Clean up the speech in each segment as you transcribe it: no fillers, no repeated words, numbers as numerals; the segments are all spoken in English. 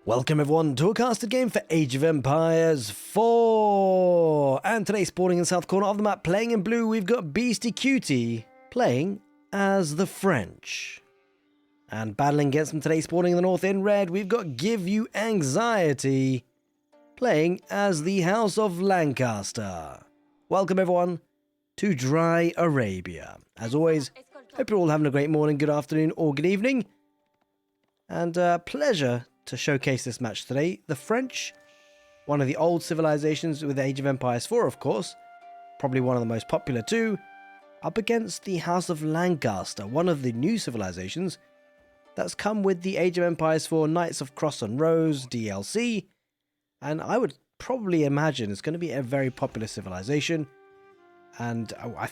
Welcome everyone to a casted game for Age of Empires 4! And today, spawning in the south corner of the map, playing in blue, we've got Beastyqt playing as the French. And battling against them today, spawning in the north in red, we've got giveuanxiety playing as the House of Lancaster. Welcome everyone to Dry Arabia. As always, hope you're all having a great morning, good afternoon or good evening. And pleasure to showcase this match today. The French, one of the old civilizations with Age of Empires 4, of course, probably one of the most popular too, up against the House of Lancaster, one of the new civilizations that's come with the Age of Empires 4 Knights of Cross and Rose DLC, and I would probably imagine it's going to be a very popular civilization. And I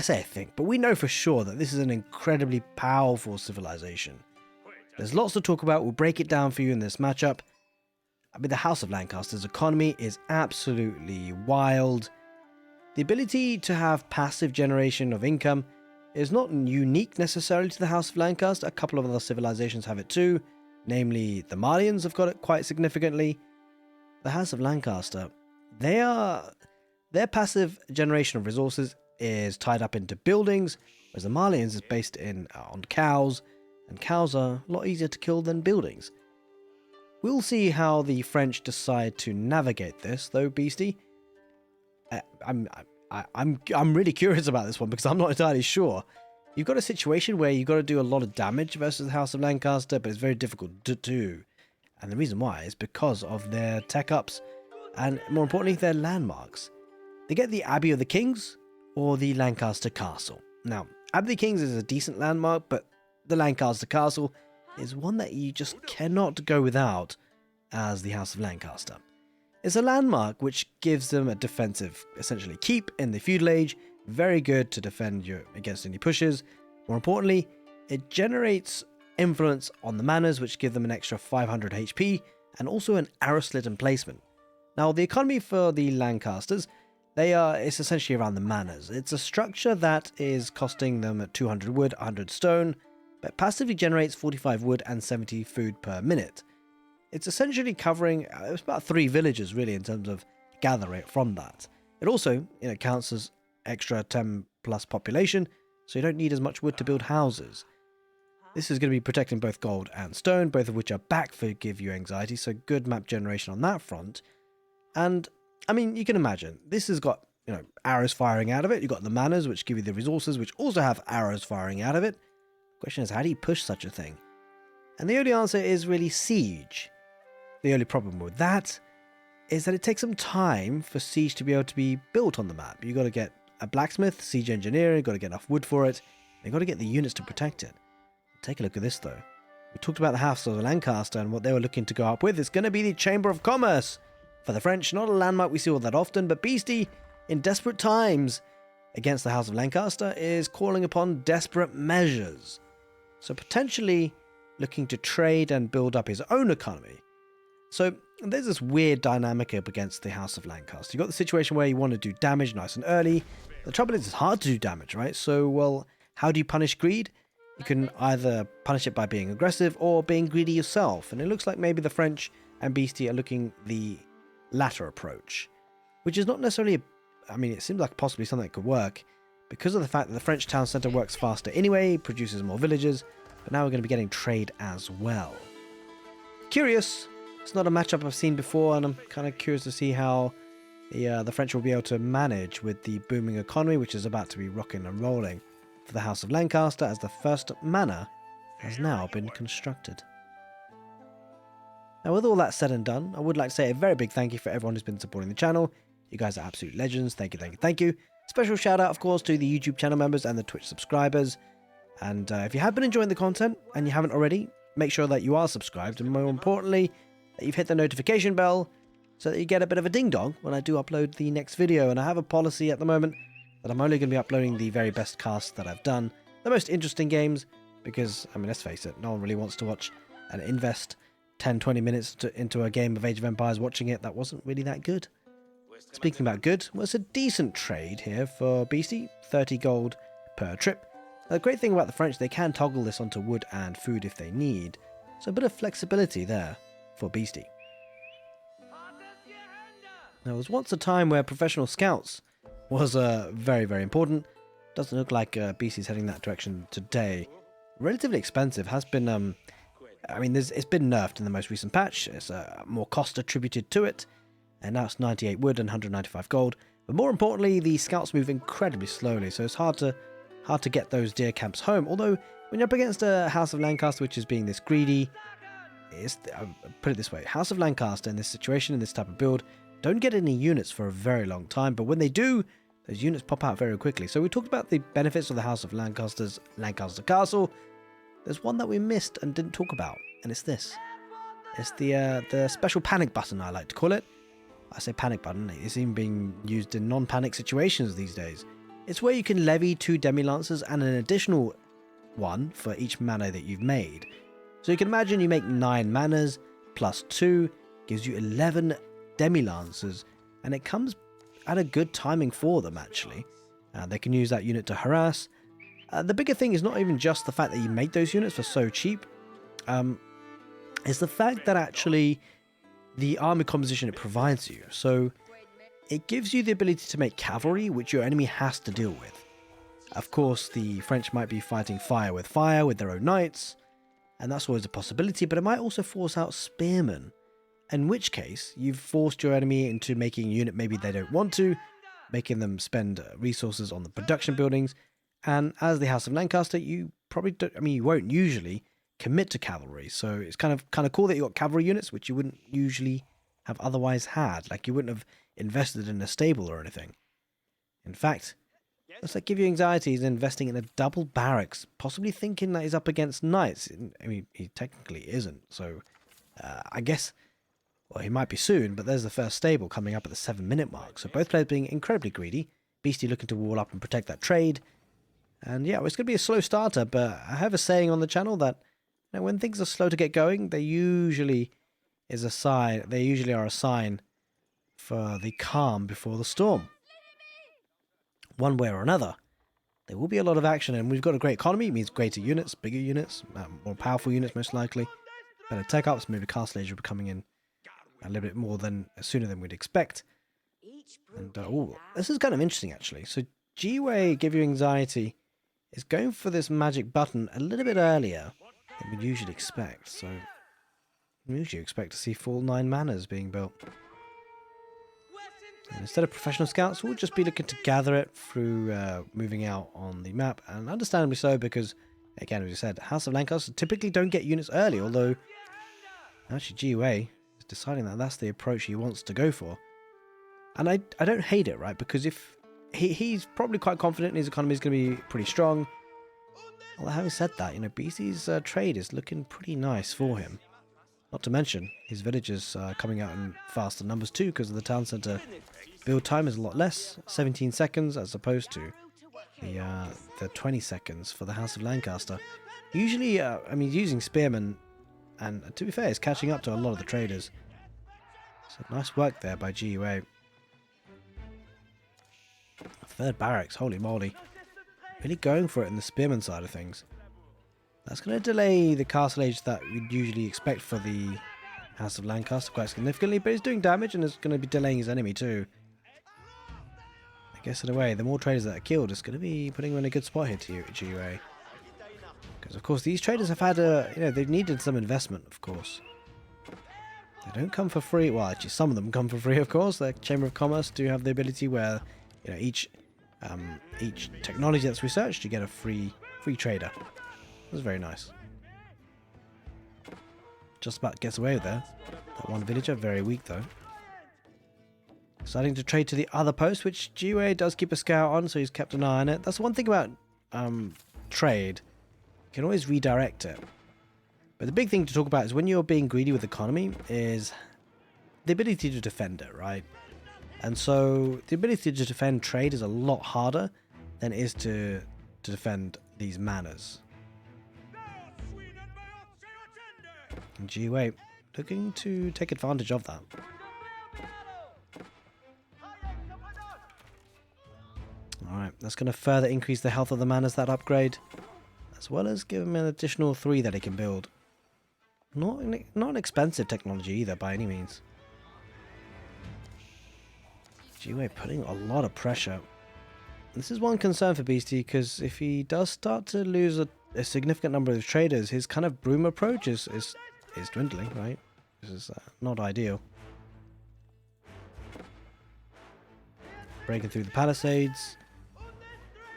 say I think, but we know for sure that this is an incredibly powerful civilization. There's lots to talk about. We'll break it down for you in this matchup. I mean, the House of Lancaster's economy is absolutely wild. The ability to have passive generation of income is not unique necessarily to the House of Lancaster. A couple of other civilizations have it too. Namely, the Malians have got it quite significantly. The House of Lancaster, their passive generation of resources is tied up into buildings, whereas the Malians is based on cows. And cows are a lot easier to kill than buildings. We'll see how the French decide to navigate this, though, Beastie. I'm really curious about this one because I'm not entirely sure. You've got a situation where you've got to do a lot of damage versus the House of Lancaster, but it's very difficult to do. And the reason why is because of their tech ups and, more importantly, their landmarks. They get the Abbey of the Kings or the Lancaster Castle. Now, Abbey of the Kings is a decent landmark, but the Lancaster Castle is one that you just cannot go without as the House of Lancaster. It's a landmark which gives them a defensive, essentially, keep in the feudal age, very good to defend you against any pushes. More importantly, it generates influence on the manors, which give them an extra 500 HP, and also an arrow slit emplacement. Now, the economy for the Lancasters, it's essentially around the manors. It's a structure that is costing them 200 wood, 100 stone, but passively generates 45 wood and 70 food per minute. It's essentially covering it's about 3 villages really in terms of gather rate from that. It also counts as extra 10 plus population, so you don't need as much wood to build houses. This is going to be protecting both gold and stone, both of which are back for giveuanxiety, so good map generation on that front. And I mean, you can imagine this has got arrows firing out of it. You've got the manors which give you the resources, which also have arrows firing out of it. Question is, how do you push such a thing? And the only answer is really siege. The only problem with that is that it takes some time for siege to be able to be built on the map. You've got to get a blacksmith, siege engineer, you've got to get enough wood for it, and you've got to get the units to protect it. Take a look at this though. We talked about the House of Lancaster and what they were looking to go up with. It's going to be the Chamber of Commerce for the French. Not a landmark we see all that often, but Beastie, in desperate times against the House of Lancaster, is calling upon desperate measures. So potentially looking to trade and build up his own economy. So there's this weird dynamic up against the House of Lancaster. You've got the situation where you want to do damage nice and early. The trouble is it's hard to do damage, right? So, well, how do you punish greed? You can either punish it by being aggressive or being greedy yourself. And it looks like maybe the French and Beastie are looking the latter approach, which is not necessarily, it seems like possibly something that could work. Because of the fact that the French town centre works faster anyway, produces more villages, but now we're going to be getting trade as well. Curious. It's not a matchup I've seen before, and I'm kind of curious to see how the French will be able to manage with the booming economy, which is about to be rocking and rolling for the House of Lancaster, as the first manor has now been constructed. Now, with all that said and done, I would like to say a very big thank you for everyone who's been supporting the channel. You guys are absolute legends. Thank you, thank you, thank you. Special shout out, of course, to the YouTube channel members and the Twitch subscribers. And if you have been enjoying the content and you haven't already, make sure that you are subscribed, and more importantly, that you've hit the notification bell so that you get a bit of a ding dong when I do upload the next video. And I have a policy at the moment that I'm only going to be uploading the very best casts that I've done, the most interesting games, because, let's face it, no one really wants to watch and invest 10-20 minutes into a game of Age of Empires watching it that wasn't really that good. Speaking about good, well, it's a decent trade here for Beastie, 30 gold per trip. The great thing about the French, they can toggle this onto wood and food if they need, so a bit of flexibility there. for Beastie. Now, there was once a time where professional scouts was very, very important. Doesn't look like Beastie's heading that direction today. Relatively expensive. Has been, I mean, it's been nerfed in the most recent patch. It's more cost attributed to it. And now it's 98 wood and 195 gold. But more importantly, the scouts move incredibly slowly. So it's hard to get those deer camps home. Although, when you're up against a House of Lancaster, which is being this greedy, I'll put it this way. House of Lancaster in this situation, in this type of build, don't get any units for a very long time, but when they do, those units pop out very quickly. So we talked about the benefits of the House of Lancaster's Lancaster Castle. There's one that we missed and didn't talk about, and it's this. It's the special panic button, I like to call it. I say panic button, it's even being used in non-panic situations these days. It's where you can levy 2 demi-lancers and an additional one for each mana that you've made. So you can imagine you make 9 manas plus 2, gives you 11 demi-lancers, and it comes at a good timing for them, actually. They can use that unit to harass. The bigger thing is not even just the fact that you make those units for so cheap. It's the fact that actually the army composition it provides you. So it gives you the ability to make cavalry, which your enemy has to deal with. Of course, the French might be fighting fire with their own knights, and that's always a possibility, but it might also force out spearmen. In which case, you've forced your enemy into making a unit maybe they don't want to, making them spend resources on the production buildings, and as the House of Lancaster, you probably don't, I mean, you won't usually commit to cavalry, so it's kind of cool that you got cavalry units, which you wouldn't usually have otherwise had, like you wouldn't have invested in a stable or anything. In fact, looks like Give You Anxiety is investing in a double barracks, possibly thinking that he's up against knights. I mean, he technically isn't, so I guess, well, he might be soon, but there's the first stable coming up at the 7-minute mark, so both players being incredibly greedy. Beastie looking to wall up and protect that trade. And yeah, it's going to be a slow starter, but I have a saying on the channel that, you know, when things are slow to get going, they usually are a sign for the calm before the storm. One way or another, there will be a lot of action, and we've got a great economy. It means greater units, bigger units, more powerful units most likely. Better tech ups, maybe Castle Age will be coming in a little bit more sooner than we'd expect. And this is kind of interesting actually. So GUA Give You Anxiety is going for this magic button a little bit earlier than we'd usually expect. So we usually expect to see full 9 manas being built. And instead of professional scouts, we'll just be looking to gather it through moving out on the map, and understandably so, because again, as we said, House of Lancaster typically don't get units early, although actually GUA is deciding that that's the approach he wants to go for. And I don't hate it, right? Because if he's probably quite confident his economy is going to be pretty strong. Although having said that, you know, Beastie's trade is looking pretty nice for him. Not to mention, his villagers are coming out in faster numbers too, because the town centre build time is a lot less, 17 seconds as opposed to the 20 seconds for the House of Lancaster. Usually, I mean, using spearmen, and to be fair, it's catching up to a lot of the traders. So nice work there by GUA. Third barracks, holy moly. Really going for it in the spearman side of things. That's going to delay the castle age that we'd usually expect for the House of Lancaster quite significantly, but he's doing damage and it's going to be delaying his enemy too. I guess in a way, the more traders that are killed, it's going to be putting him in a good spot here to GUA. Because of course these traders have had they've needed some investment, of course. They don't come for free. Well, actually some of them come for free, of course. The Chamber of Commerce do have the ability where, you know, each technology that's researched, you get a free trader. That's very nice. Just about gets away with there. That one villager, very weak though. Starting to trade to the other post, which GUA does keep a scout on, so he's kept an eye on it. That's one thing about trade. You can always redirect it. But the big thing to talk about is when you're being greedy with economy is the ability to defend it, right? And so the ability to defend trade is a lot harder than it is to defend these manas. And GUA looking to take advantage of that. Alright, that's going to further increase the health of the manas, that upgrade, as well as give him an additional 3 that he can build. Not an expensive technology either, by any means. G-Way putting a lot of pressure. This is one concern for Beastie, because if he does start to lose a significant number of traders, his kind of broom approach is dwindling, right? This is not ideal. Breaking through the palisades.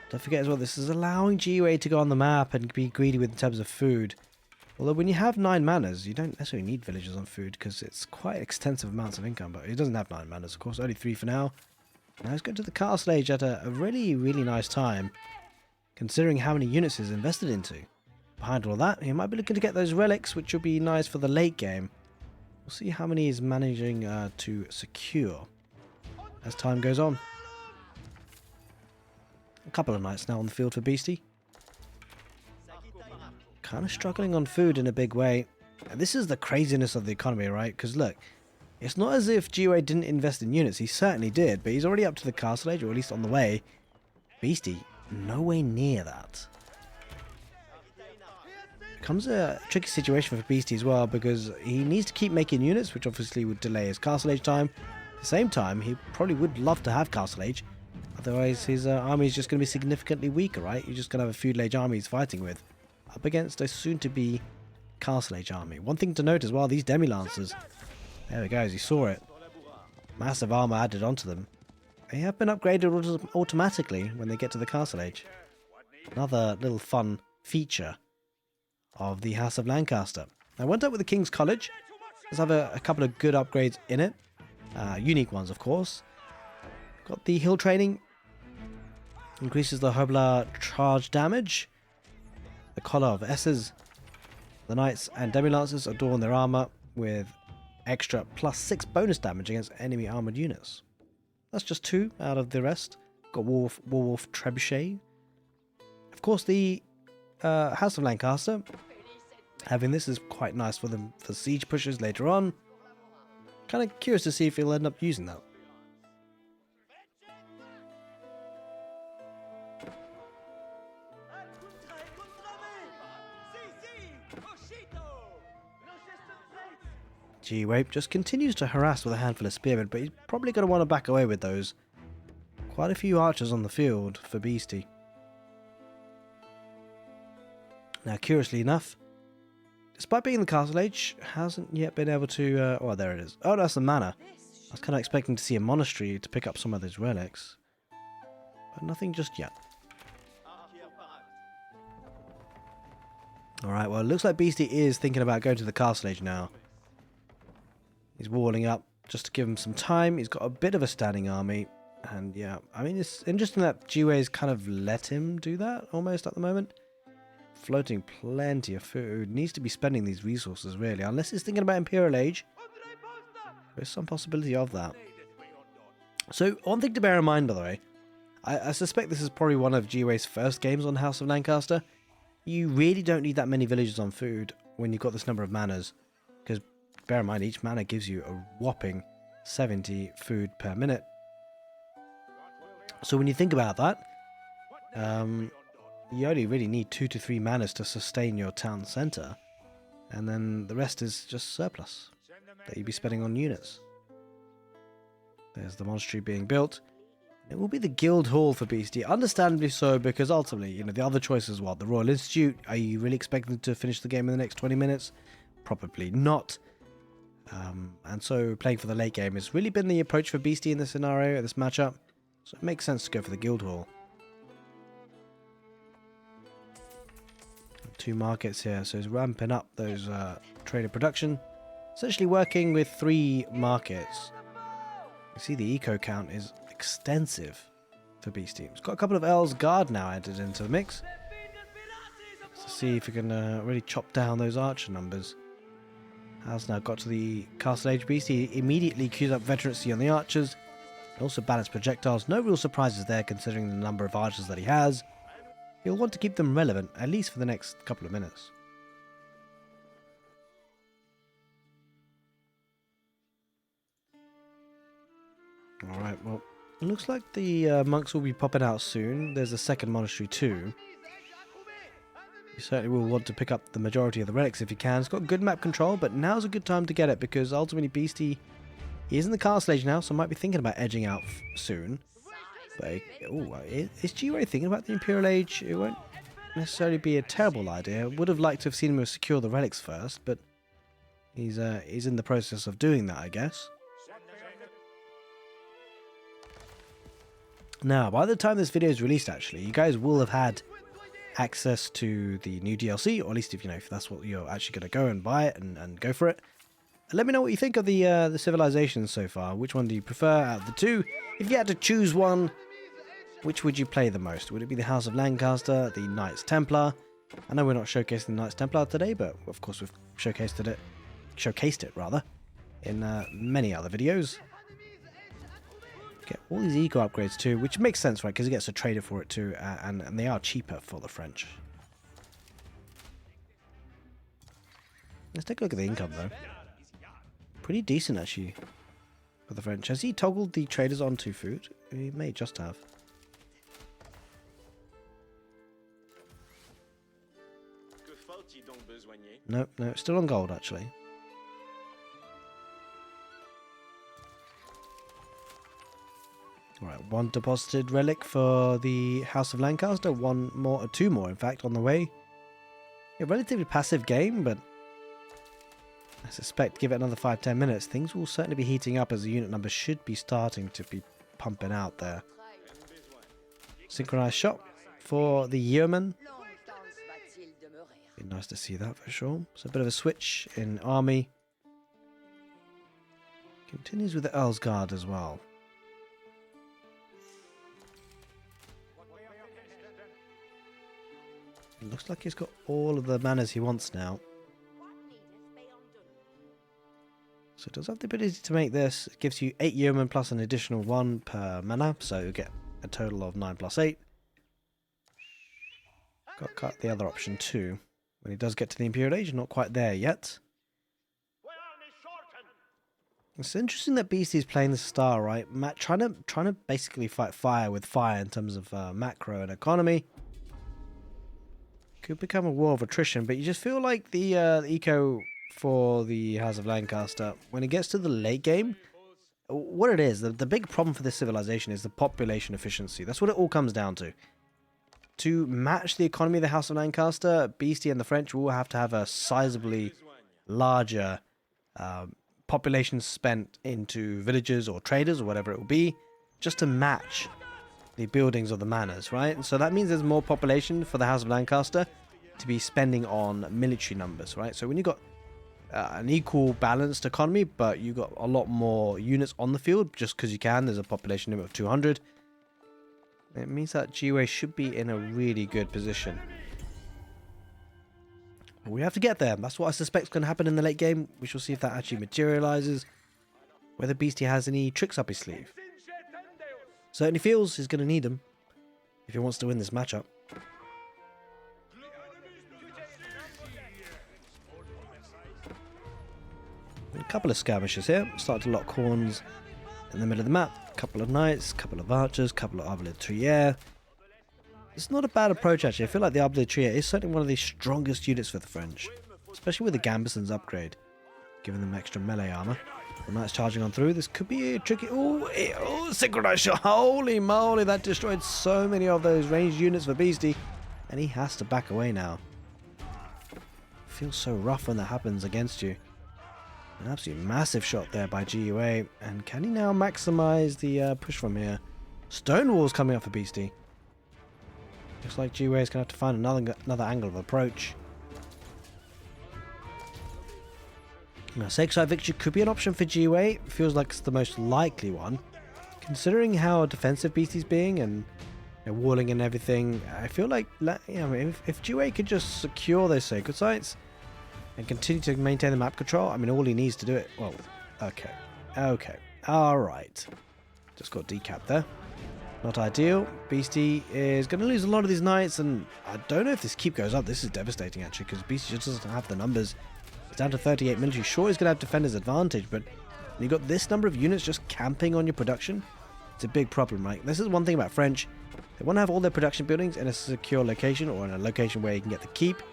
Don't forget as well, this is allowing G-Way to go on the map and be greedy with in terms of food. Although when you have 9 manors, you don't necessarily need villagers on food because it's quite extensive amounts of income. But he doesn't have 9 manors, of course, only 3 for now. Now he's going to the castle age at a really, really nice time, considering how many units he's invested into. Behind all that, he might be looking to get those relics, which will be nice for the late game. We'll see how many he's managing to secure as time goes on. A couple of knights now on the field for Beastie. Kind of struggling on food in a big way. And this is the craziness of the economy, right? Because look, it's not as if G-Way didn't invest in units. He certainly did, but he's already up to the castle age, or at least on the way. Beastie, nowhere near that. Becomes a tricky situation for Beastie as well, because he needs to keep making units, which obviously would delay his castle age time. At the same time, he probably would love to have castle age. Otherwise, his army is just going to be significantly weaker, right? You're just going to have a feudal age army he's fighting with, up against a soon-to-be castle age army. One thing to note as well, these demi-lancers. There we go, as you saw it. Massive armor added onto them. They have been upgraded automatically when they get to the castle age. Another little fun feature of the House of Lancaster. I went up with the King's College. Let's have a couple of good upgrades in it. Unique ones, of course. Got the hill training. Increases the Hoblar charge damage. The Collar of S's. The Knights and Demi-Lancers adorn their armor with extra +6 bonus damage against enemy armored units. That's just 2 out of the rest. Got Warwolf Trebuchet. Of course, the House of Lancaster. Having this is quite nice for them for siege pushers later on. Kind of curious to see if he'll end up using that. G-Way just continues to harass with a handful of spearmen, but he's probably going to want to back away with those. Quite a few archers on the field for Beastie. Now, curiously enough, despite being in the castle age, hasn't yet been able to... oh, there it is. Oh, that's the manor. I was kind of expecting to see a monastery to pick up some of those relics. But nothing just yet. Alright, well, it looks like Beastie is thinking about going to the castle age now. He's walling up just to give him some time. He's got a bit of a standing army. And yeah, I mean, it's interesting that G-Way's kind of let him do that almost at the moment. Floating plenty of food. Needs to be spending these resources, really. Unless he's thinking about Imperial Age. There's some possibility of that. So, one thing to bear in mind, by the way. I suspect this is probably one of G-Way's first games on House of Lancaster. You really don't need that many villagers on food when you've got this number of manors. Because, bear in mind, each manor gives you a whopping 70 food per minute. So when you think about that, you only really need 2 to 3 manors to sustain your town centre, and then the rest is just surplus that you'd be spending on units. There's the monastery being built. It will be the guild hall for Beastie, understandably so, because ultimately, you know, the other choice is what? The Royal Institute. Are you really expecting to finish the game in the next 20 minutes? Probably not. And so playing for the late game has really been the approach for Beastie in this scenario, this matchup. So it makes sense to go for the guild hall. 2 markets here, so he's ramping up those trader production. Essentially working with 3 markets. You see the eco count is extensive for Beastie. He's got a couple of Earl's Guard now added into the mix. Let's see if we can really chop down those archer numbers. Has now got to the castle age Beastie. He immediately queues up veterancy on the archers. Also balanced projectiles. No real surprises there considering the number of archers that he has. He'll want to keep them relevant, at least for the next couple of minutes. Alright, well, it looks like the monks will be popping out soon. There's a second monastery too. You certainly will want to pick up the majority of the relics if you can. It's got good map control, but now's a good time to get it because ultimately Beastie, he is in the castle age now, so might be thinking about edging out soon. But is G-Way thinking about the Imperial Age? It won't necessarily be a terrible idea. Would have liked to have seen him secure the relics first, but he's in the process of doing that, I guess. Now, by the time this video is released, actually, you guys will have had access to the new DLC, or at least if that's what you're actually going to go and buy it and go for it. Let me know what you think of the civilisations so far. Which one do you prefer out of the two? If you had to choose one, which would you play the most? Would it be the House of Lancaster, the Knights Templar? I know we're not showcasing the Knights Templar today, but of course we've showcased it rather, in many other videos. Get all these eco upgrades too, which makes sense, right? Because he gets a trader for it too, and they are cheaper for the French. Let's take a look at the income though. Pretty decent actually for the French. Has he toggled the traders onto food? He may just have. No, still on gold actually. Alright, one deposited relic for the House of Lancaster, two more in fact on the way. A relatively passive game, but I suspect give it another 5-10 minutes, things will certainly be heating up as the unit numbers should be starting to be pumping out there. Synchronized shot for the yeoman. Be nice to see that for sure. So a bit of a switch in army. Continues with the Earl's Guard as well. It looks like he's got all of the manners he wants now. So it does have the ability to make this. It gives you 8 yeomen plus an additional 1 per mana, so you get a total of 9 plus 8. Got to cut the other option too. When he does get to the Imperial Age, not quite there yet. It's interesting that Beastie's playing the star, right? Trying to basically fight fire with fire in terms of macro and economy. Could become a war of attrition, but you just feel like the eco for the House of Lancaster, when it gets to the late game, what it is, the big problem for this civilization is the population efficiency. That's what it all comes down to. To match the economy of the House of Lancaster, Beastie and the French will have to have a sizably larger population spent into villages or traders or whatever it will be, just to match the buildings of the manors, right? And so that means there's more population for the House of Lancaster to be spending on military numbers, right? So when you've got an equal balanced economy, but you've got a lot more units on the field just because you can, there's a population limit of 200, it means that G-Way should be in a really good position. But we have to get there. That's what I suspect is going to happen in the late game. We shall see if that actually materializes. Whether Beastie has any tricks up his sleeve. Certainly feels he's going to need them if he wants to win this matchup. A couple of skirmishes here. Start to lock horns in the middle of the map. A couple of knights, a couple of archers, a couple of arbaletiers. It's not a bad approach actually. I feel like the arbaletier is certainly one of the strongest units for the French, especially with the Gambeson's upgrade, giving them extra melee armor. The knights charging on through. This could be a tricky. Oh, synchronized shot! Holy moly, that destroyed so many of those ranged units for Beastie, and he has to back away now. Feels so rough when that happens against you. An absolutely massive shot there by GUA. And can he now maximize the push from here? Stonewall's coming up for Beastie. Looks like GUA is going to have to find another angle of approach. Now, Lakeside Victory could be an option for GUA. Feels like it's the most likely one. Considering how defensive Beastie's being and walling and everything, I feel like if GUA could just secure those sacred sites and continue to maintain the map control, I mean, all he needs to do it. Well, okay, alright. Just got decapped there. Not ideal. Beastie is going to lose a lot of these knights, and I don't know if this keep goes up. This is devastating, actually, because Beastie just doesn't have the numbers. It's down to 38 military. Sure, he's going to have defender's advantage, but when you've got this number of units just camping on your production, It's a big problem, right? This is one thing about French. They want to have all their production buildings in a secure location, or in a location where you can get the keep.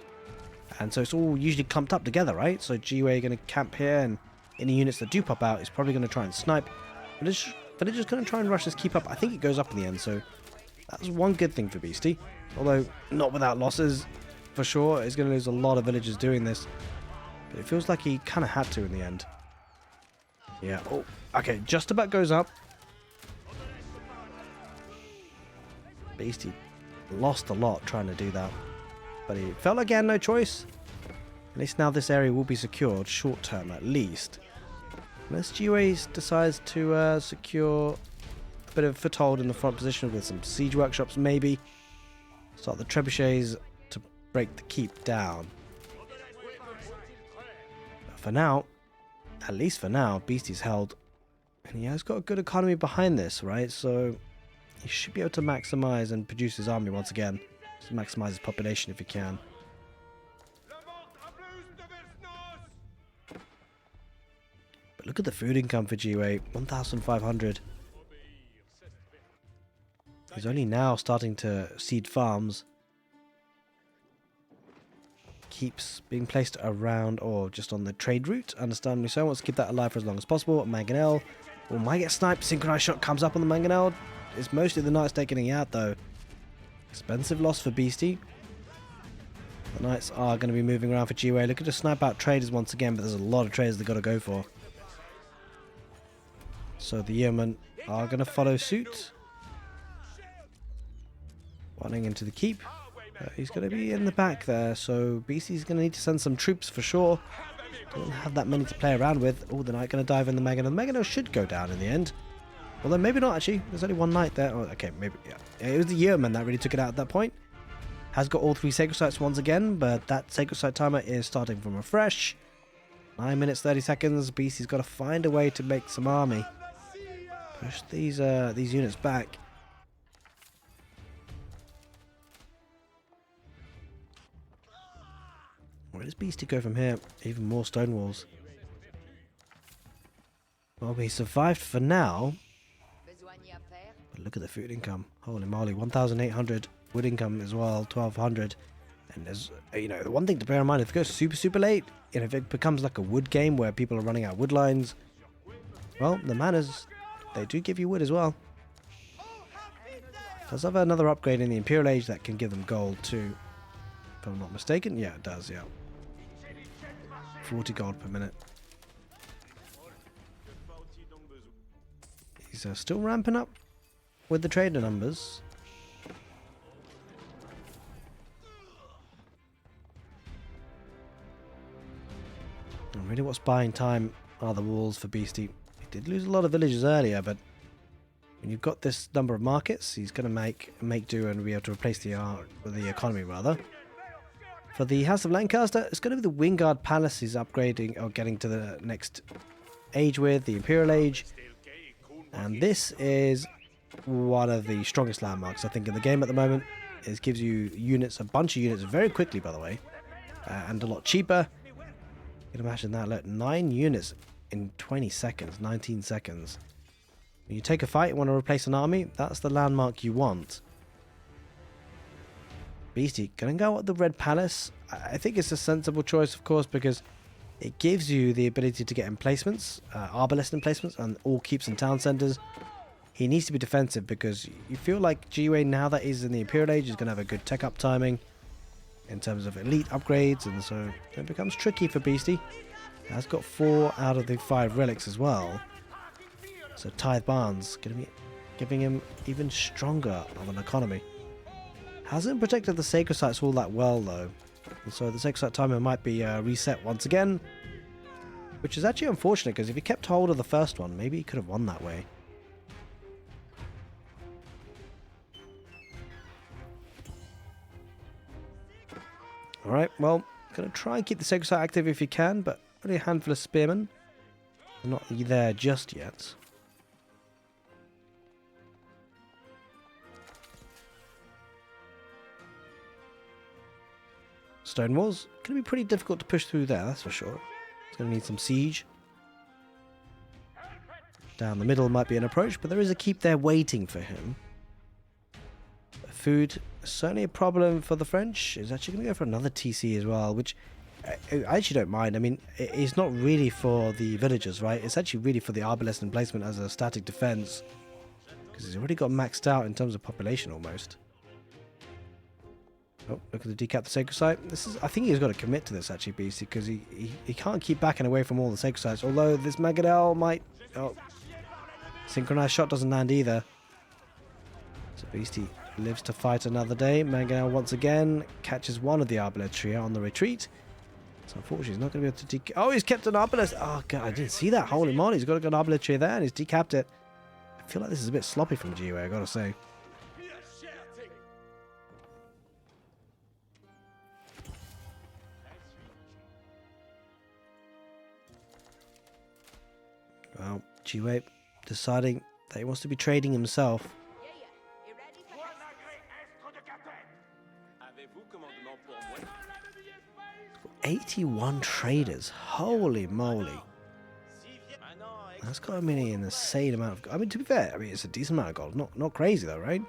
And so it's all usually clumped up together, right? So GUA are going to camp here, and any units that do pop out is probably going to try and snipe. But they're just going to try and rush this keep up. I think it goes up in the end, so that's one good thing for Beasty. Although, not without losses, for sure. He's going to lose a lot of villagers doing this. But it feels like he kind of had to in the end. Yeah, oh, okay, just about goes up. Beasty lost a lot trying to do that. But he felt like he had no choice. At least now this area will be secured, short term at least. Unless GUA decides to secure a bit of foothold in the front position with some siege workshops maybe. Start the trebuchets to break the keep down. But for now, at least for now, Beasty's held. And he has got a good economy behind this, right? So he should be able to maximize and produce his army once again. Just maximize his population if he can. But look at the food income for GUA, 1,500. He's only now starting to seed farms. Keeps being placed around or just on the trade route, understandably so. Wants to keep that alive for as long as possible. Mangonel might get sniped. Synchronized shot comes up on the Mangonel. It's mostly the Knights taking it out though. Expensive loss for Beasty. The Knights are going to be moving around for GUA. Look at the snipe out traders once again, but there's a lot of traders they've got to go for. So the Yeomen are going to follow suit. Running into the keep. He's going to be in the back there, so Beasty's going to need to send some troops for sure. Doesn't have that many to play around with. Oh, the Knight going to dive in the Mangonel. The Mangonel should go down in the end. Although maybe not actually. There's only one Knight there. Oh, okay, maybe, yeah. It was the Yeoman that really took it out at that point. Has got all 3 Sacred Sites once again, but that Sacred Site timer is starting from afresh. 9 minutes 30 seconds. Beasty's got to find a way to make some army. Push these units back. Where does Beasty go from here? Even more stone walls. Well, he survived for now. But look at the food income. Holy moly, 1,800 wood income as well, 1,200. And there's, you know, the one thing to bear in mind, if it goes super late, and if it becomes like a wood game where people are running out wood lines, well, the manors, they do give you wood as well. Does have another upgrade in the Imperial Age that can give them gold too. If I'm not mistaken. Yeah, it does, yeah. 40 gold per minute. He's still ramping up with the trader numbers. And really what's buying time are the walls for Beasty. He did lose a lot of villages earlier, but when you've got this number of markets, he's going to make do and be able to replace the economy rather. For the House of Lancaster, it's going to be the Wingard Palace he's upgrading or getting to the next age with, the Imperial Age. And this is one of the strongest landmarks, I think, in the game at the moment. It gives you units, a bunch of units, very quickly, by the way, and a lot cheaper. You can imagine that, look, 9 units in 20 seconds, 19 seconds. When you take a fight, you want to replace an army, that's the landmark you want. Beasty gonna go at the Red Palace. I think it's a sensible choice, of course, because it gives you the ability to get emplacements, arbalest emplacements, and all keeps and town centers. He needs to be defensive because you feel like GUA, now that he's in the Imperial Age, is going to have a good tech up timing in terms of elite upgrades, and so it becomes tricky for Beasty. He has got 4 out of the 5 relics as well. So Tithe Barns going to be giving him even stronger of an economy. Hasn't protected the Sacred Sites all that well though. And so the Sacred Site timer might be reset once again. Which is actually unfortunate, because if he kept hold of the first one, maybe he could have won that way. Alright, well, going to try and keep the Sacred Site active if you can, but only a handful of spearmen. They're not there just yet. Stone walls, going to be pretty difficult to push through there, that's for sure. It's going to need some siege. Down the middle might be an approach, but there is a keep there waiting for him. Food, certainly a problem for the French. He's actually going to go for another TC as well, which I actually don't mind. I mean, it's not really for the villagers, right? It's actually really for the arbalest emplacement as a static defense, because he's already got maxed out in terms of population almost. Oh, look at the decap the sacred site. This is, I think he's got to commit to this actually, Beasty, because he can't keep backing away from all the sacred sites. Although this Magadel might. Oh, synchronized shot doesn't land either. So Beasty lives to fight another day. Magadel once again catches one of the Arbaletria on the retreat. So unfortunately he's not going to be able to Oh, he's kept an Arbalest. Oh god, I didn't see that. Holy moly, he's got an Arbaletria there and he's decapped it. I feel like this is a bit sloppy from GUA, I gotta say. Well, GUA deciding that he wants to be trading himself. 81 traders. Holy moly. That's got an insane amount of... I mean, to be fair, I mean, it's a decent amount of gold. Not crazy, though, right?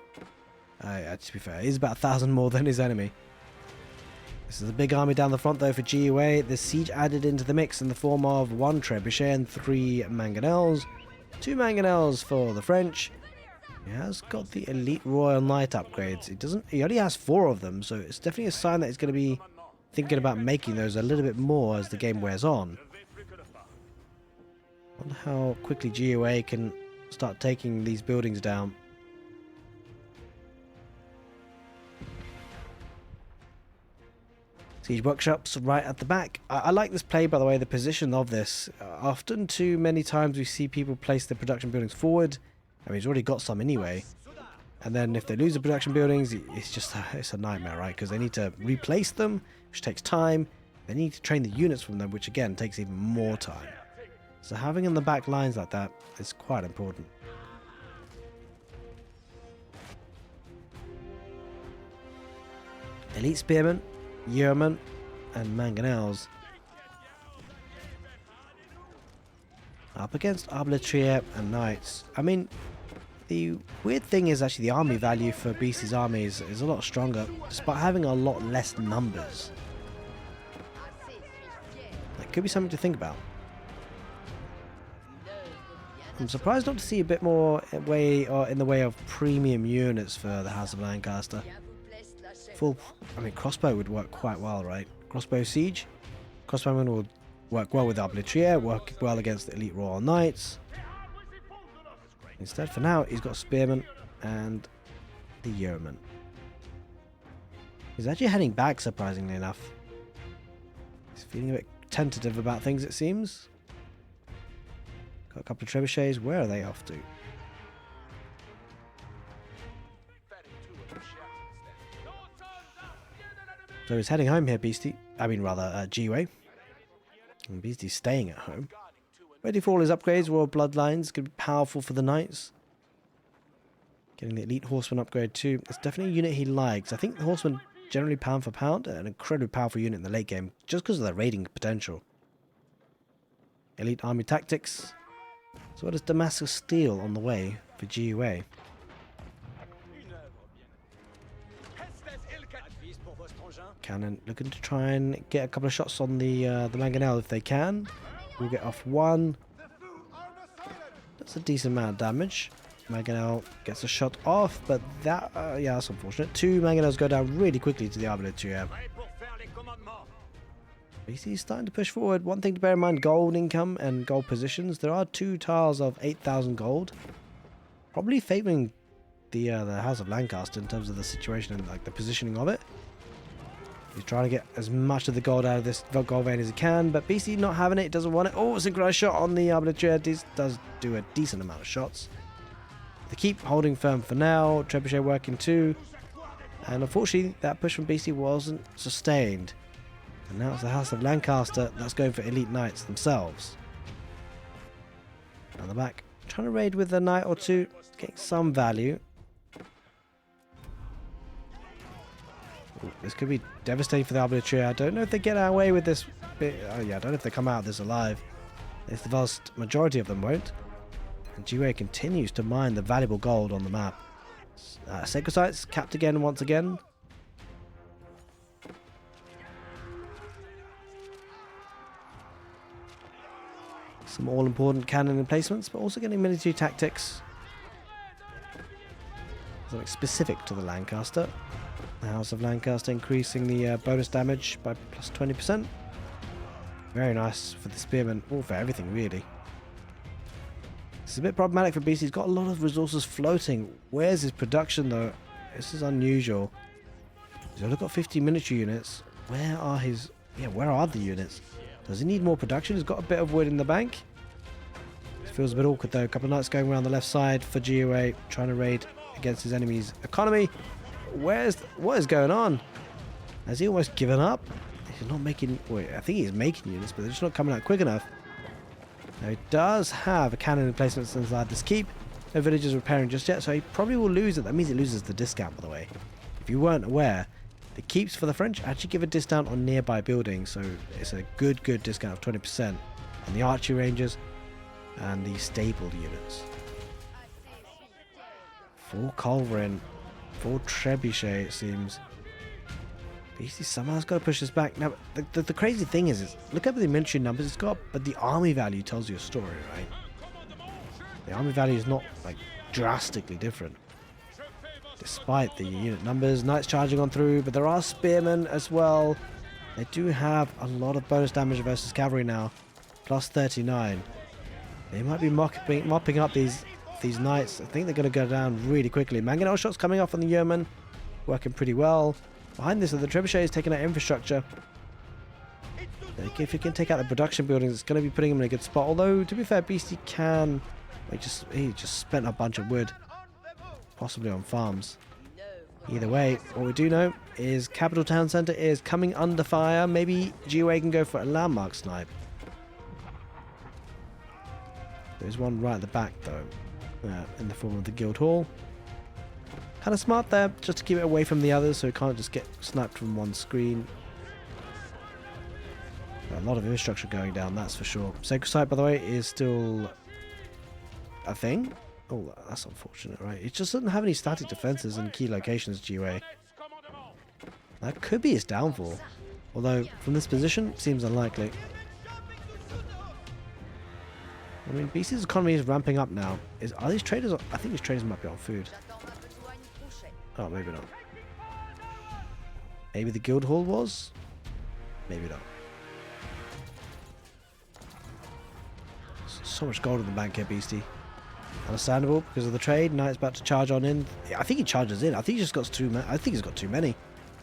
To be fair, he's about 1,000 more than his enemy. This is a big army down the front, though, for GUA. The siege added into the mix in the form of 1 trebuchet and 3 mangonels. 2 mangonels for the French. He has got the elite Royal Knight upgrades. He only has 4 of them, so it's definitely a sign that he's going to be thinking about making those a little bit more as the game wears on. I wonder how quickly GUA can start taking these buildings down. Siege workshops right at the back. I like this play, by the way, the position of this. Often too many times we see people place their production buildings forward. I mean, he's already got some anyway. And then if they lose the production buildings, it's a nightmare, right? Because they need to replace them, which takes time. They need to train the units from them, which again takes even more time. So having in the back lines like that is quite important. Elite Spearmen, Yeomen, and Mangonels. Up against Arbaletria and Knights. I mean, the weird thing is actually the army value for Beasty's army is a lot stronger, despite having a lot less numbers. That could be something to think about. I'm surprised not to see a bit more in the way of premium units for the House of Lancaster. I mean, crossbow would work quite well, right? Crossbow siege. Crossbowmen would work well with Arbaletria, work well against the elite Royal Knights. Instead, for now, he's got Spearmen and the Yeoman. He's actually heading back, surprisingly enough. He's feeling a bit tentative about things, it seems. Got a couple of trebuchets. Where are they off to? So he's heading home here, Beasty. I mean, rather, GUA. And Beasty's staying at home. Ready for all his upgrades. Royal Bloodlines. Going to be powerful for the Knights. Getting the Elite Horseman upgrade too. It's definitely a unit he likes. I think the Horseman, generally pound for pound, an incredibly powerful unit in the late game, just because of their raiding potential. Elite Army Tactics. So what is Damascus Steel on the way for GUA? Cannon looking to try and get a couple of shots on the Mangonel if they can. We'll get off 1. That's a decent amount of damage. Mangonel gets a shot off, but that, yeah, that's unfortunate. 2 Mangonels go down really quickly to the Arbaletria. He's starting to push forward. One thing to bear in mind, gold income and gold positions. There are 2 tiles of 8,000 gold. Probably favouring the House of Lancaster in terms of the situation and like the positioning of it. He's trying to get as much of the gold out of this gold vein as he can, but Beasty not having it, doesn't want it. Oh, synchronized shot on the Arbaletria. This does do a decent amount of shots. They keep holding firm for now. Trebuchet working too. And unfortunately, that push from Beasty wasn't sustained. And now it's the House of Lancaster that's going for Elite Knights themselves. Down the back, trying to raid with a knight or 2, getting some value. Ooh, this could be devastating for the Arbaletria. I don't know if they get away with this bit. Oh yeah, I don't know if they come out of this alive. If the vast majority of them won't. And GUA continues to mine the valuable gold on the map. Sacred sites capped again once again. Some all-important cannon emplacements, but also getting military tactics. Something specific to the Lancaster. The House of Lancaster increasing the bonus damage by plus 20%. Very nice for the spearmen, or for everything really. It's a bit problematic for Beastie. He's got a lot of resources floating. Where's his production though? This is unusual. He's only got 50 military units. Where are his... yeah, where are the units? Does he need more production? He's got a bit of wood in the bank. It feels a bit awkward though. A couple of knights going around the left side for GUA, trying to raid against his enemy's economy. What is going on? Has he almost given up? He's not making... wait, I think he's making units, but they're just not coming out quick enough. Now he does have a cannon emplacement inside this keep. No villagers repairing just yet, so he probably will lose it. That means he loses the discount, by the way. If you weren't aware, the keeps for the French actually give a discount on nearby buildings, so it's a good discount of 20% on the archery ranges and the stabled units. 4 culverin, 4 trebuchet it seems. Beastie somewhow has got to push this back. Now, the crazy thing is look at the military numbers it's got, but the army value tells you a story, right? The army value is not, like, drastically different. Despite the unit numbers, knights charging on through, but there are spearmen as well. They do have a lot of bonus damage versus cavalry now. Plus 39. They might be mopping up these knights. I think they're going to go down really quickly. Mangonel shots coming off on the yeoman. Working pretty well. Behind this are the trebuchets taking out infrastructure. If you can take out the production buildings, it's going to be putting him in a good spot. Although, to be fair, Beastie can... he just spent a bunch of wood. Possibly on farms. Either way, what we do know is Capital Town Centre is coming under fire. Maybe GUA can go for a landmark snipe. There's one right at the back though, in the form of the Guild Hall. Kind of smart there, just to keep it away from the others so it can't just get sniped from one screen. A lot of infrastructure going down, that's for sure. Sacred Site, by the way, is still a thing. Oh, that's unfortunate, right? It just doesn't have any static defenses in key locations, GUA. That could be his downfall. Although, from this position, it seems unlikely. I mean, Beastie's economy is ramping up now. Are these traders... I think these traders might be on food. Oh, maybe not. Maybe the guild hall was? Maybe not. So much gold in the bank here, Beastie. Understandable because of the trade. Knight's about to charge on in. I think he charges in. I think he just got too many. I think he's got too many.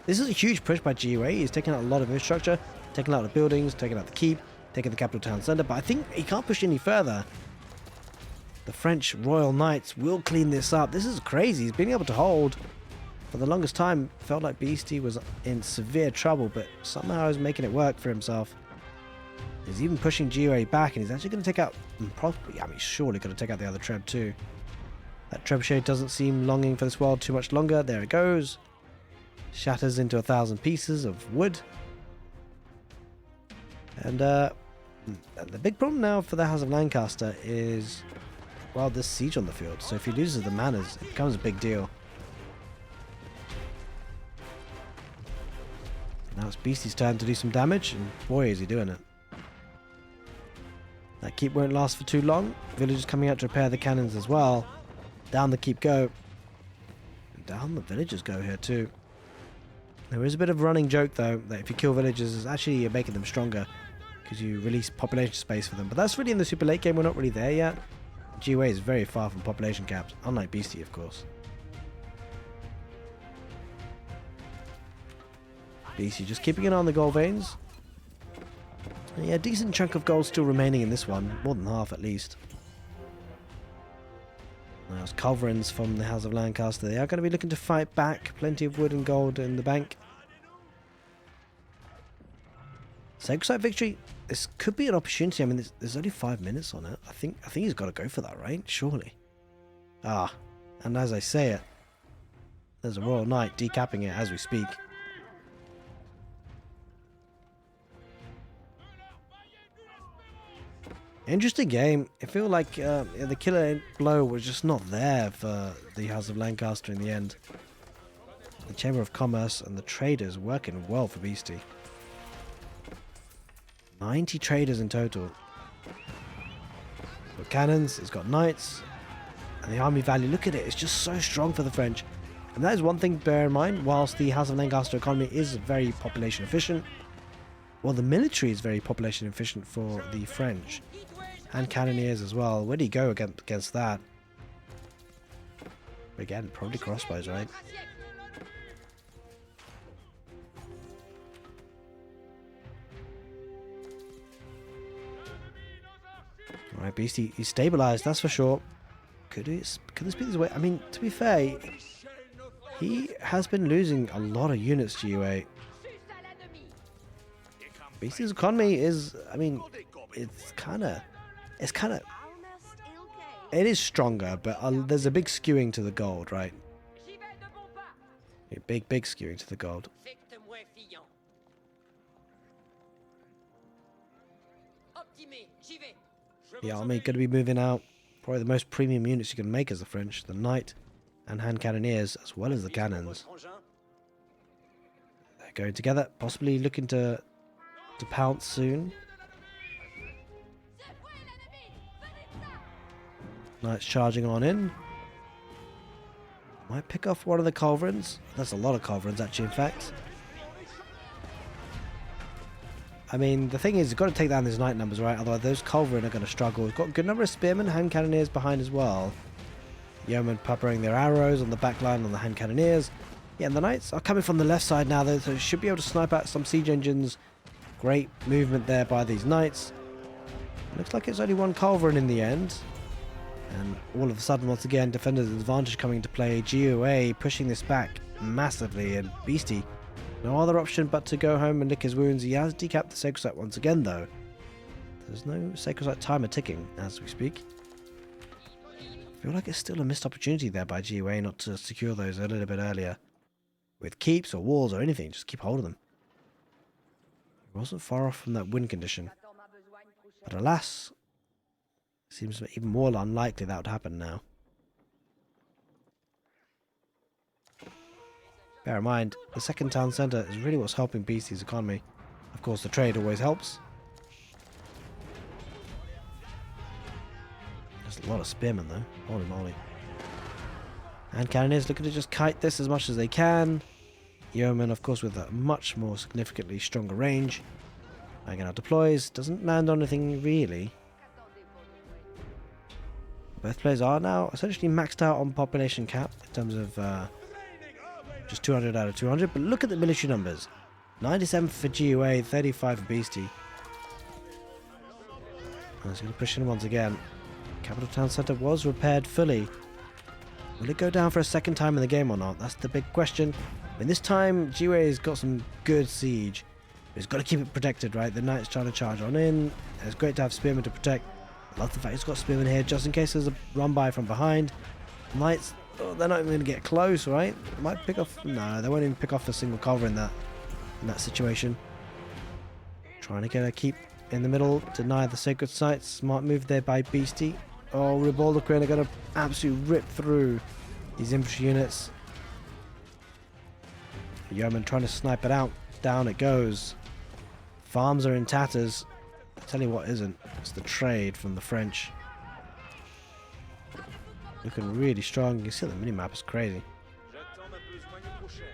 This is a huge push by GUA. He's taking out a lot of infrastructure, taking out the buildings, taking out the keep, taking the capital town centre. But I think he can't push any further. The French Royal Knights will clean this up. This is crazy. He's been able to hold for the longest time. Felt like Beastie was in severe trouble, but somehow he's making it work for himself. He's even pushing GUA back, and he's actually going to take out, probably, I mean, surely going to take out the other Treb too. That trebuchet doesn't seem longing for this world too much longer. There it goes. Shatters into 1,000 pieces of wood. And the big problem now for the House of Lancaster is, well, this siege on the field. So if he loses the manors, it becomes a big deal. Now it's Beastie's turn to do some damage, and boy, is he doing it. That keep won't last for too long. Villagers coming out to repair the cannons as well. Down the keep go. And down the villagers go here too. There is a bit of a running joke though, that if you kill villagers, it's actually you're making them stronger. Because you release population space for them. But that's really in the super late game, we're not really there yet. GUA is very far from population caps, unlike Beastie of course. Beastie just keeping an eye on the gold veins. Yeah, decent chunk of gold still remaining in this one. More than half, at least. There's culverins from the House of Lancaster. They are going to be looking to fight back. Plenty of wood and gold in the bank. Sacred Site victory. This could be an opportunity. I mean, there's only 5 minutes on it. I think he's got to go for that, right? Surely. Ah, and as I say it, there's a Royal Knight decapping it as we speak. Interesting game. I feel like the killer blow was just not there for the House of Lancaster in the end. The Chamber of Commerce and the traders working well for Beastie. 90 traders in total. Got cannons, it's got knights, and the army value, look at it, it's just so strong for the French. And that is one thing to bear in mind, whilst the House of Lancaster economy is very population efficient, well, the military is very population efficient for the French. And cannoneers as well. Where do you go against that? Again, probably crossbows, right? Alright, Beastie, he's stabilized, that's for sure. Could this be his way? I mean, to be fair, he has been losing a lot of units to UA. Beastie's economy is, I mean, it is stronger, but there's a big skewing to the gold, right? A big skewing to the gold. The army going to be moving out. Probably the most premium units you can make as the French, the knight and hand cannoneers, as well as the cannons. They're going together, possibly looking to pounce soon. Knights charging on in. Might pick off one of the culverins. That's a lot of culverins, actually, in fact. I mean, the thing is, you've got to take down these knight numbers, right? Otherwise, those culverin are going to struggle. We've got a good number of spearmen, hand cannoneers behind as well. Yeomen peppering their arrows on the back line on the hand cannoneers. Yeah, and the knights are coming from the left side now, though, so should be able to snipe out some siege engines. Great movement there by these knights. Looks like it's only one culverin in the end. And all of a sudden, once again, defenders' advantage coming into play. GOA pushing this back massively, and Beastie, no other option but to go home and lick his wounds. He has decapped the Sacred Site once again, though. There's no Sacred Site timer ticking as we speak. I feel like it's still a missed opportunity there by GOA not to secure those a little bit earlier. With keeps or walls or anything, just keep hold of them. He wasn't far off from that win condition. But alas, seems even more unlikely that would happen now. Bear in mind, the second town centre is really what's helping Beastie's economy. Of course, the trade always helps. There's a lot of spearmen though. Holy moly. And cannoneers looking to just kite this as much as they can. Yeoman, of course, with a much more significantly stronger range. Again, out deploys. Doesn't land on anything really. Both players are now essentially maxed out on population cap in terms of just 200 out of 200. But look at the military numbers. 97 for GUA, 35 for Beastie. I was going to push in once again. Capital Town Centre was repaired fully. Will it go down for a second time in the game or not? That's the big question. I mean, this time, GUA has got some good siege. He's got to keep it protected, right? The Knight's trying to charge on in. It's great to have Spearmen to protect. I love the fact he's got Spearmen here just in case there's a run-by from behind. Knights, oh, they're not even going to get close, right? Might pick off... No, they won't even pick off a single cover in that situation. Trying to get a keep in the middle, deny the sacred sites. Smart move there by Beastie. Oh, Ribaldoquin are going to absolutely rip through these infantry units. Yeoman trying to snipe it out. Down it goes. Farms are in tatters. I'll tell you what isn't. It's the trade from the French. Looking really strong. You can see the minimap is crazy.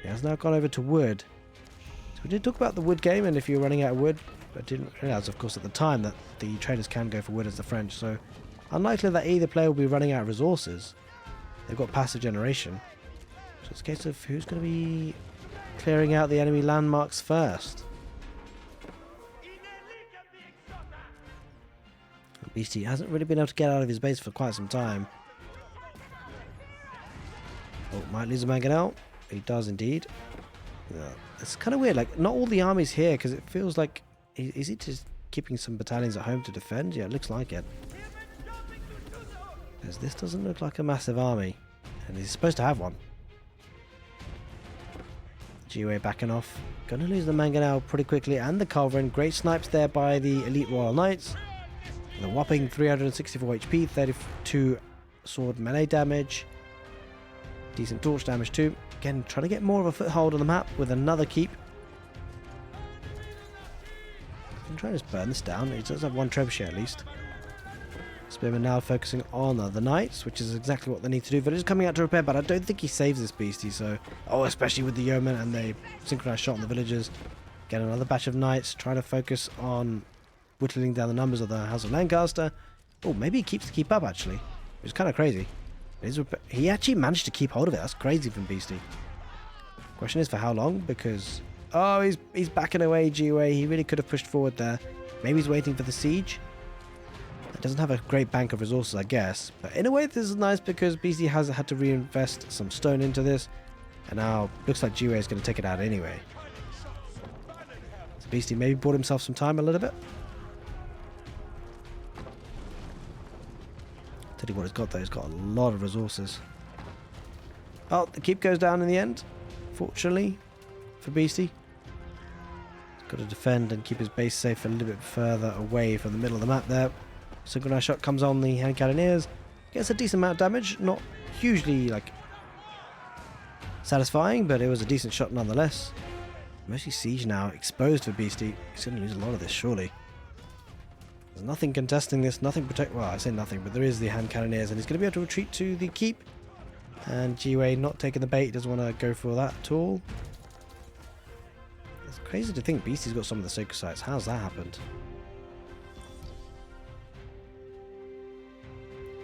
He has now gone over to wood. So we did talk about the wood game and if you're running out of wood. But didn't realise, of course, at the time that the traders can go for wood as the French. So unlikely that either player will be running out of resources. They've got passive generation. So it's a case of who's going to be clearing out the enemy landmarks first. Beastie hasn't really been able to get out of his base for quite some time. Oh, might lose a mangonel. He does indeed. Yeah, it's kind of weird. Like, not all the army's here because it feels like... Is he just keeping some battalions at home to defend? Yeah, it looks like it. Because this doesn't look like a massive army. And he's supposed to have one. GUA backing off. Gonna lose the mangonel pretty quickly and the culverin. Great snipes there by the elite Royal Knights. The whopping 364 HP, 32 sword melee damage. Decent torch damage too. Again, trying to get more of a foothold on the map with another keep. I'm trying to just burn this down. He does have one trebuchet at least. Spearman now focusing on the knights, which is exactly what they need to do. But it's coming out to repair, but I don't think he saves this beastie. So, especially with the yeomen and the synchronized shot on the villagers. Get another batch of knights, trying to focus on whittling down the numbers of the House of Lancaster. Oh, maybe he keeps the keep up actually, which is kind of crazy. He actually managed to keep hold of it. That's crazy from Beastie. Question is for how long? Because he's backing away. GUA. He really could have pushed forward there. Maybe he's waiting for the siege. It doesn't have a great bank of resources, I guess. But in a way, this is nice because Beastie has had to reinvest some stone into this, and now looks like GUA is going to take it out anyway. So Beastie maybe bought himself some time a little bit. Tell you what he's got though, he's got a lot of resources. Oh, the keep goes down in the end, fortunately, for Beastie. He's got to defend and keep his base safe a little bit further away from the middle of the map there. Synchronized shot comes on the hand cannoneers. Gets a decent amount of damage, not hugely like satisfying, but it was a decent shot nonetheless. Mostly siege now, exposed for Beastie. He's going to lose a lot of this, surely. There's nothing contesting this, nothing protect. Well, I say nothing, but there is the hand cannoneers, and he's going to be able to retreat to the keep. And GUA not taking the bait, he doesn't want to go for that at all. It's crazy to think Beastie's got some of the sacred sites. How's that happened?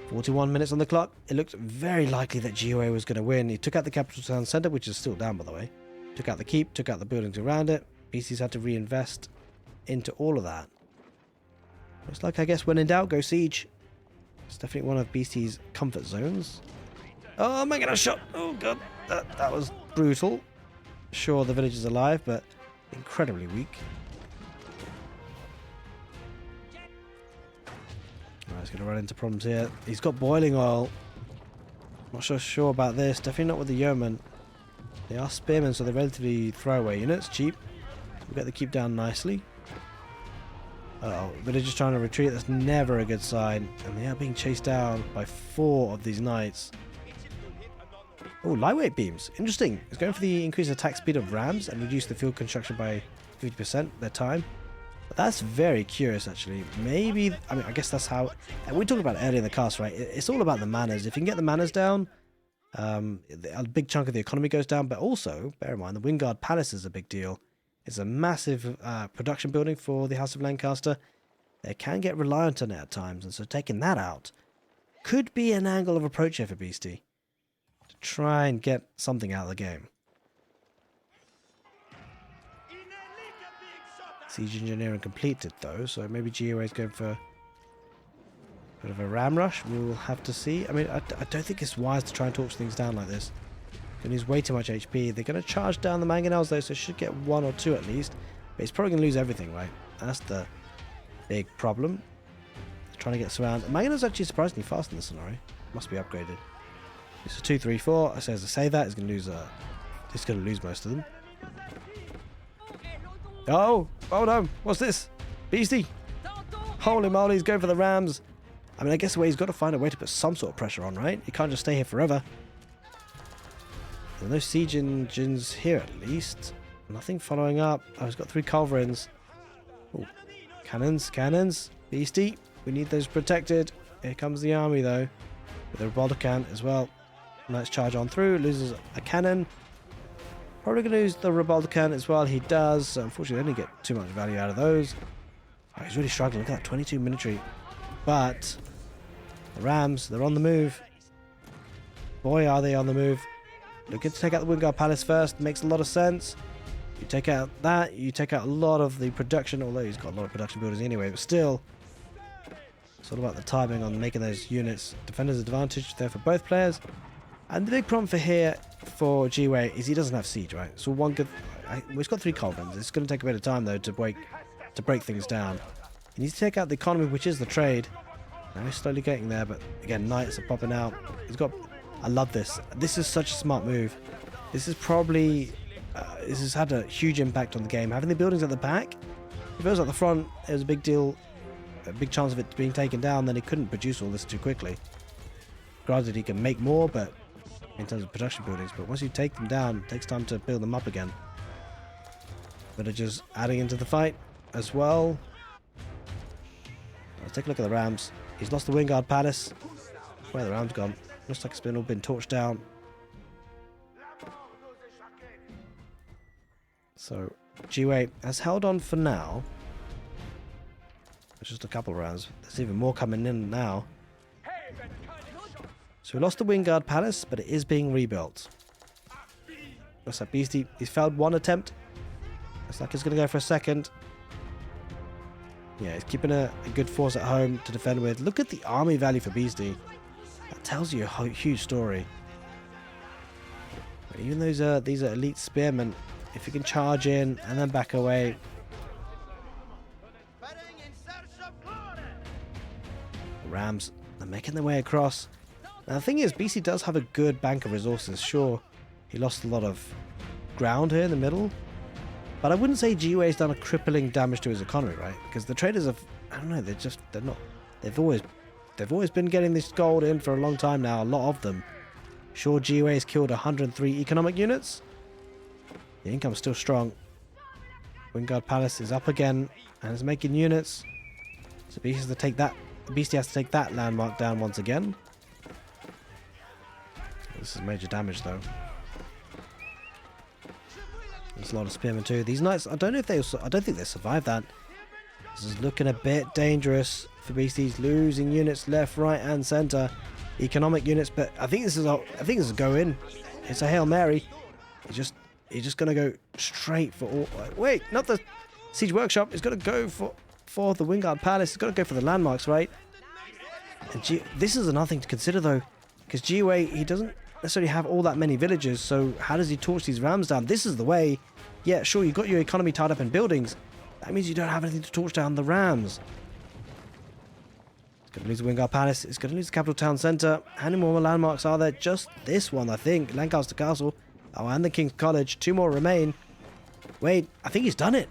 41 minutes on the clock. It looked very likely that GUA was going to win. He took out the capital town centre, which is still down by the way. Took out the keep, took out the buildings around it. Beastie's had to reinvest into all of that. Looks like, I guess, when in doubt, go siege. It's definitely one of Beastie's comfort zones. Oh, I'm making a shot. Oh, God. That was brutal. Sure, the village is alive, but incredibly weak. Alright, he's going to run into problems here. He's got boiling oil. Not sure about this. Definitely not with the yeomen. They are spearmen, so they're relatively throwaway units. Cheap. We'll get the keep down nicely. Uh-oh, villagers trying to retreat. That's never a good sign. And they are being chased down by 4 of these knights. Oh, lightweight beams. Interesting. It's going for the increased attack speed of rams and reduce the field construction by 50% their time. But that's very curious, actually. Maybe, I mean, I guess that's how... And we talked about it earlier in the cast, right? It's all about the manners. If you can get the manners down, a big chunk of the economy goes down. But also, bear in mind, the Wingard Palace is a big deal. It's a massive production building for the House of Lancaster. They can get reliant on it at times, and so taking that out could be an angle of approach here for Beastie to try and get something out of the game. Siege engineering completed though, so maybe GUA is going for a bit of a ram rush. We'll have to see. I mean, I don't think it's wise to try and torch things down like this. Going to use way too much HP. They're going to charge down the mangonels though, so should get 1 or 2 at least. But he's probably going to lose everything, right? That's the big problem. They're trying to get surrounded. Mangonel's actually surprisingly fast in this scenario. Must be upgraded. It's a 2, 3, 4. As I say that, he's going to lose. He's going to lose most of them. Oh no! What's this? Beastie! Holy moly! He's going for the rams. I mean, I guess he's got to find a way to put some sort of pressure on, right? He can't just stay here forever. There are no siege engines here, at least. Nothing following up. Oh, he's got 3 culverins. Oh, cannons. Beastie, we need those protected. Here comes the army, though. With a Roboticant as well. Nice charge on through. Loses a cannon. Probably going to lose the Roboticant as well. He does. So unfortunately, they didn't get too much value out of those. Oh, he's really struggling. Look at that, 22 military. But the Rams, they're on the move. Boy, are they on the move. Looking to take out the Wingard Palace first. Makes a lot of sense. You take out that, you take out a lot of the production, although he's got a lot of production buildings anyway, but still, it's all about the timing on making those units. Defender's advantage there for both players. And the big problem for GUA is he doesn't have siege, right? So one good... he's got 3 culverins. It's going to take a bit of time, though, to break things down. He needs to take out the economy, which is the trade. Now he's slowly getting there, but again, knights are popping out. He's got... I love this. This is such a smart move. This is probably... this has had a huge impact on the game. Having the buildings at the back, it feels like the front, it was a big deal a big chance of it being taken down, then he couldn't produce all this too quickly. Granted, he can make more, but in terms of production buildings, but once you take them down, it takes time to build them up again. Villagers adding into the fight as well. Let's take a look at the Rams. He's lost the Wingard Palace. Where are the Rams gone? Looks like it's all been torched down. So, G-Way has held on for now. There's just a couple of rounds. There's even more coming in now. So we lost the Wingard Palace, but it is being rebuilt. Looks like Beastie, he's failed one attempt. Looks like he's going to go for a second. Yeah, he's keeping a good force at home to defend with. Look at the army value for Beastie. That tells you a huge story. But even though these are elite spearmen, if you can charge in and then back away. The Rams, they're making their way across. Now the thing is, BC does have a good bank of resources. Sure, he lost a lot of ground here in the middle, but I wouldn't say GUA's done a crippling damage to his economy, right? Because the traders have, I don't know, they're not. They've always been getting this gold in for a long time now. A lot of them. Sure, GUA's killed 103 economic units. The income's still strong. Wingard Palace is up again and is making units. So Beastie has to take that. Beastie has to take that landmark down once again. This is major damage though. There's a lot of spearmen too. These knights, I don't think they survive that. This is looking a bit dangerous for Beasties, losing units left, right, and center. Economic units, but I think this is a go in. It's a Hail Mary. He's just gonna go straight for all. Wait, not the siege workshop. He's gonna go for the Wingard Palace. He's gonna go for the landmarks, right? And this is another thing to consider though, because GUA, he doesn't necessarily have all that many villagers, so how does he torch these Rams down? This is the way. Yeah, sure, you've got your economy tied up in buildings. That means you don't have anything to torch down the Rams. It's going to lose the Wingard Palace. It's going to lose the capital town centre. How many more landmarks are there? Just this one, I think. Lancaster Castle. Oh, and the King's College. 2 more remain. Wait, I think he's done it.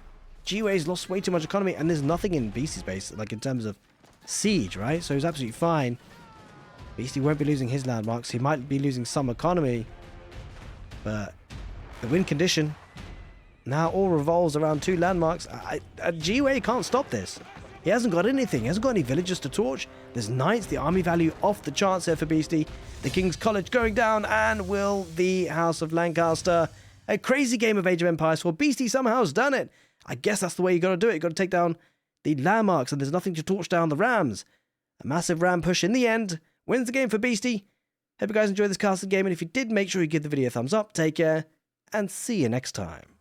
GUA's lost way too much economy, and there's nothing in Beastie's base, like in terms of siege, right? So he's absolutely fine. Beastie won't be losing his landmarks. He might be losing some economy, but the win condition now all revolves around 2 landmarks. GUA can't stop this. He hasn't got anything. He hasn't got any villagers to torch. There's knights. The army value off the charts here for Beastie. The King's College going down, and will the House of Lancaster. A crazy game of Age of Empires for Beastie somehow has done it. I guess that's the way you got to do it. You got to take down the landmarks, and there's nothing to torch down the Rams. A massive Ram push in the end wins the game for Beastie. Hope you guys enjoyed this castle game, and if you did, make sure you give the video a thumbs up. Take care, and see you next time.